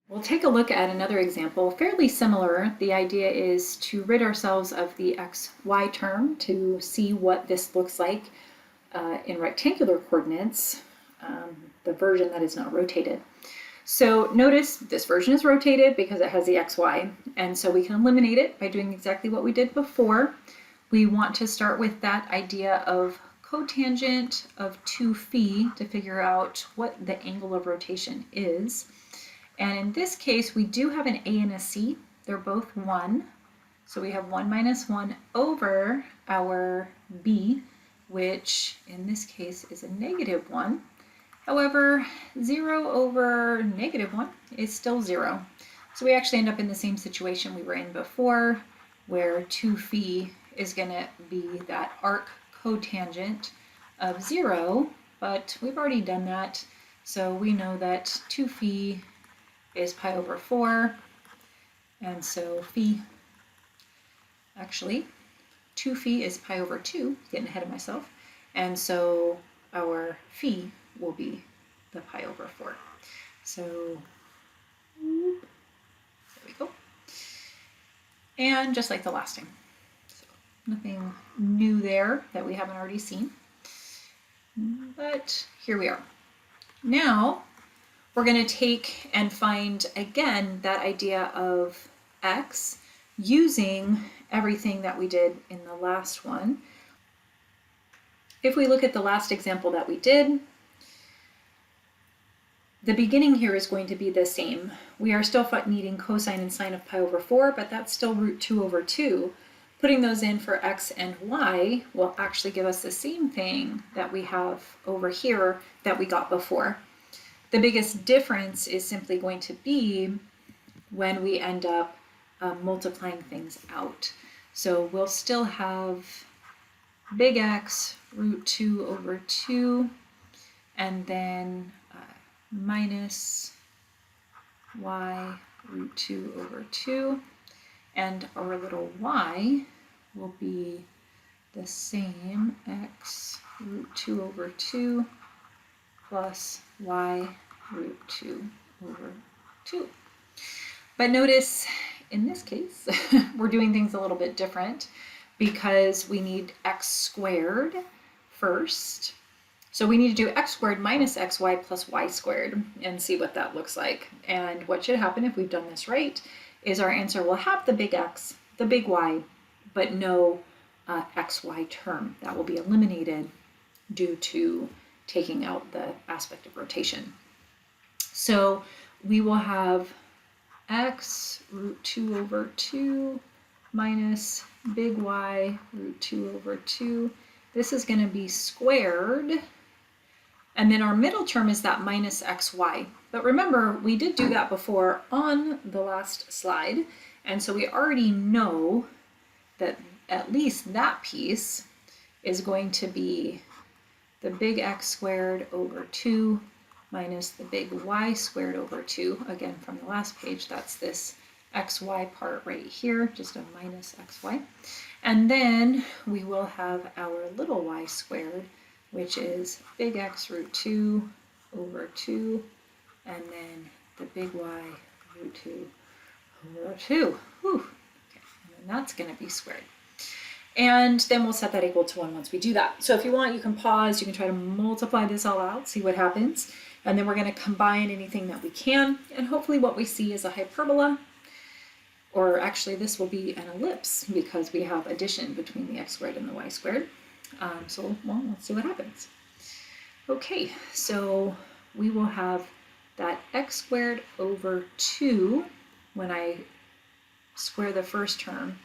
We'll take a look at another example, fairly similar. The idea is to rid ourselves of the xy term to see what this looks like in rectangular coordinates, the version that is not rotated. So notice this version is rotated because it has the xy, and so we can eliminate it by doing exactly what we did before. We want to start with that idea of cotangent of 2 phi to figure out what the angle of rotation is. And in this case, we do have an a and a c. They're both 1. So we have 1 minus 1 over our b, which in this case is a negative 1. However, 0 over negative 1 is still 0. So we actually end up in the same situation we were in before, where 2 phi is going to be that arc cotangent of 0, but we've already done that. So we know that 2 phi is pi over 4, and so actually 2 phi is pi over 2, getting ahead of myself, and so our phi will be the pi over 4. So there we go. And just like the last time. So nothing new there that we haven't already seen. But here we are. Now we're going to take and find again that idea of x using everything that we did in the last one. If we look at the last example that we did, the beginning here is going to be the same. We are still needing cosine and sine of pi over 4, but that's still root 2 over 2. Putting those in for x and y will actually give us the same thing that we have over here that we got before. The biggest difference is simply going to be when we end up multiplying things out. So we'll still have big X root 2 over 2, and then minus y root 2 over 2, and our little y will be the same, x root 2 over 2 plus y root 2 over 2. But notice in this case, we're doing things a little bit different because we need x squared first. So we need to do x squared minus xy plus y squared and see what that looks like. And what should happen if we've done this right is our answer will have the big X, the big Y, but no xy term. That will be eliminated due to taking out the aspect of rotation. So we will have x root 2 over 2 minus big Y root 2 over 2. This is going to be squared. And then our middle term is that minus xy. But remember, we did do that before on the last slide. And so we already know that at least that piece is going to be the big X squared over 2 minus the big Y squared over 2. Again, from the last page, that's this xy part right here, just a minus xy. And then we will have our little y squared, which is big X root 2 over 2, and then the big Y root 2 over 2. Whew. Okay. And then that's going to be squared. And then we'll set that equal to 1 once we do that. So if you want, you can pause, you can try to multiply this all out, see what happens, and then we're going to combine anything that we can, and hopefully what we see is a hyperbola, or actually this will be an ellipse because we have addition between the x squared and the y squared. So, well, let's see what happens. Okay, so we will have that x squared over 2 when I square the first term.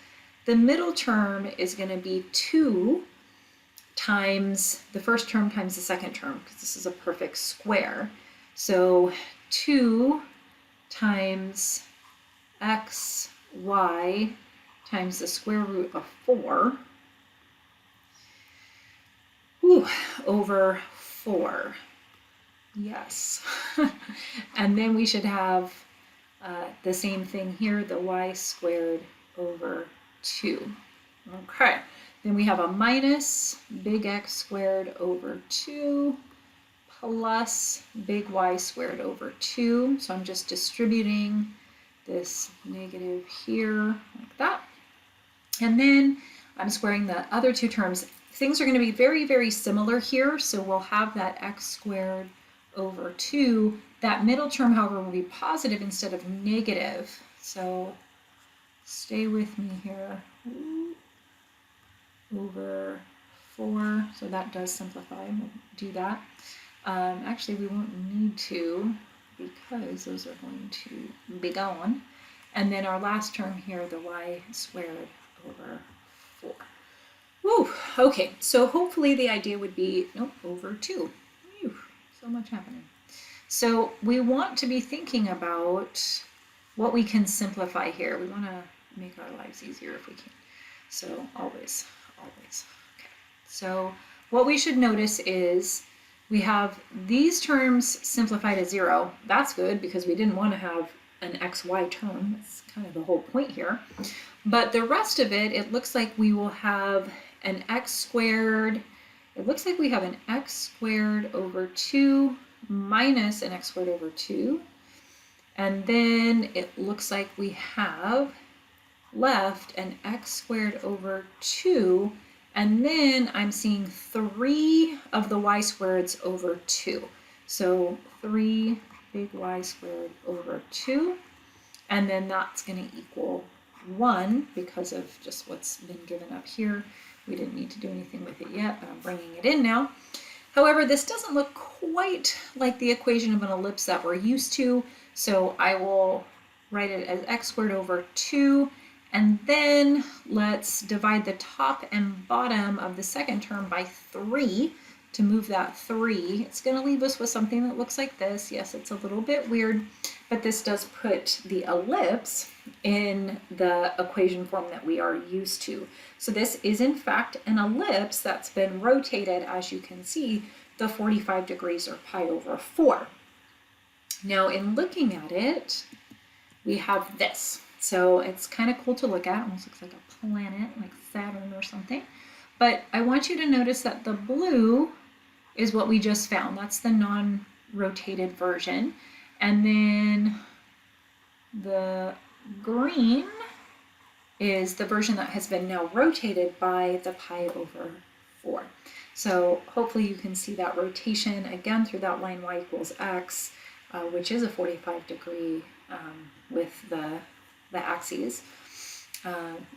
The middle term is going to be 2 times the first term times the second term, because this is a perfect square. So 2 times xy times the square root of 4 over 4. Yes. And then we should have the same thing here, the y squared over 2. Okay. Then we have a minus big X squared over 2 plus big Y squared over 2. So I'm just distributing this negative here like that. And then I'm squaring the other two terms. Things are going to be very, very similar here. So we'll have that x squared over 2. That middle term, however, will be positive instead of negative. So stay with me here. Over 4. So that does simplify. We'll do that. Actually, we won't need to because those are going to be gone. And then our last term here, the y squared over 4. Woo, okay, so hopefully the idea would be, nope, over 2. Whew, so much happening. So we want to be thinking about what we can simplify here. We want to make our lives easier if we can. So always. Okay. So what we should notice is we have these terms simplified to 0. That's good because we didn't want to have an xy term. That's kind of the whole point here. But the rest of it, it looks like we will have an x squared. It looks like we have an x squared over 2 minus an x squared over 2. And then it looks like we have left an x squared over 2. And then I'm seeing 3 of the y squareds over 2. So 3 big Y squared over 2. And then that's going to equal 1 because of just what's been given up here. We didn't need to do anything with it yet, but I'm bringing it in now. However, this doesn't look quite like the equation of an ellipse that we're used to. So I will write it as x squared over 2. And then let's divide the top and bottom of the second term by 3 to move that 3. It's going to leave us with something that looks like this. Yes, it's a little bit weird, but this does put the ellipse in the equation form that we are used to. So this is in fact an ellipse that's been rotated, as you can see, the 45 degrees or pi over 4. Now in looking at it, we have this. So it's kind of cool to look at. It almost looks like a planet, like Saturn or something. But I want you to notice that the blue is what we just found. That's the non-rotated version. And then the green is the version that has been now rotated by the pi over 4. So hopefully you can see that rotation again through that line y equals x, which is a 45 degree with the axes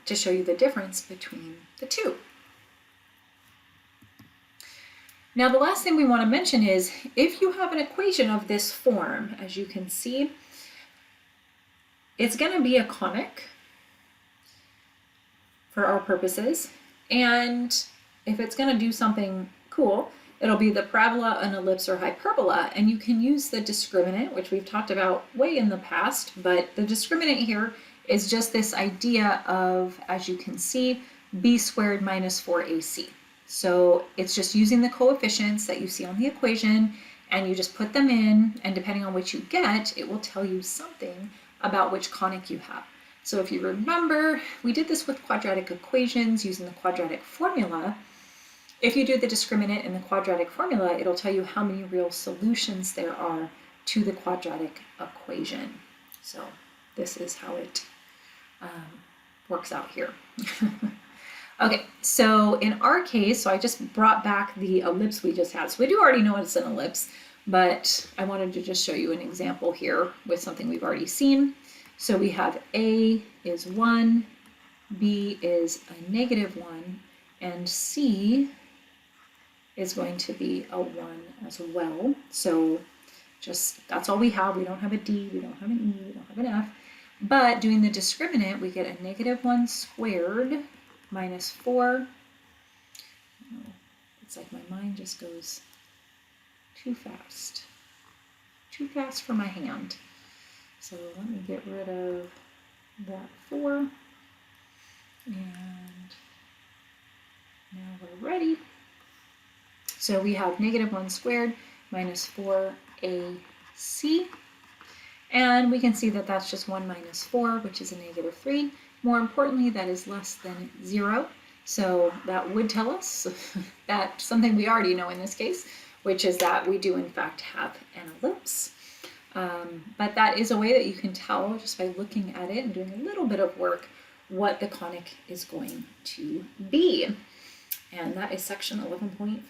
to show you the difference between the two. Now the last thing we want to mention is if you have an equation of this form, as you can see, it's going to be a conic for our purposes, and if it's going to do something cool, it'll be the parabola, an ellipse, or hyperbola, and you can use the discriminant, which we've talked about way in the past, but the discriminant here is just this idea of, as you can see, b squared minus 4ac. So it's just using the coefficients that you see on the equation, and you just put them in, and depending on which you get, it will tell you something about which conic you have. So if you remember, we did this with quadratic equations using the quadratic formula. If you do the discriminant in the quadratic formula, it'll tell you how many real solutions there are to the quadratic equation. So this is how it works out here. Okay, so in our case, so I just brought back the ellipse we just had. So we do already know it's an ellipse, but I wanted to just show you an example here with something we've already seen. So we have A is 1, B is a negative 1, and C is going to be a 1 as well. So just, that's all we have. We don't have a D, we don't have an E, we don't have an F. But doing the discriminant, we get a negative 1 squared minus 4. It's like my mind just goes too fast for my hand. So let me get rid of that 4. And now we're ready. So we have negative 1 squared minus 4ac. And we can see that that's just 1 minus 4, which is a negative 3. More importantly, that is less than 0. So that would tell us that something we already know in this case, which is that we do in fact have an ellipse. But that is a way that you can tell just by looking at it and doing a little bit of work what the conic is going to be. And that is section 11.5.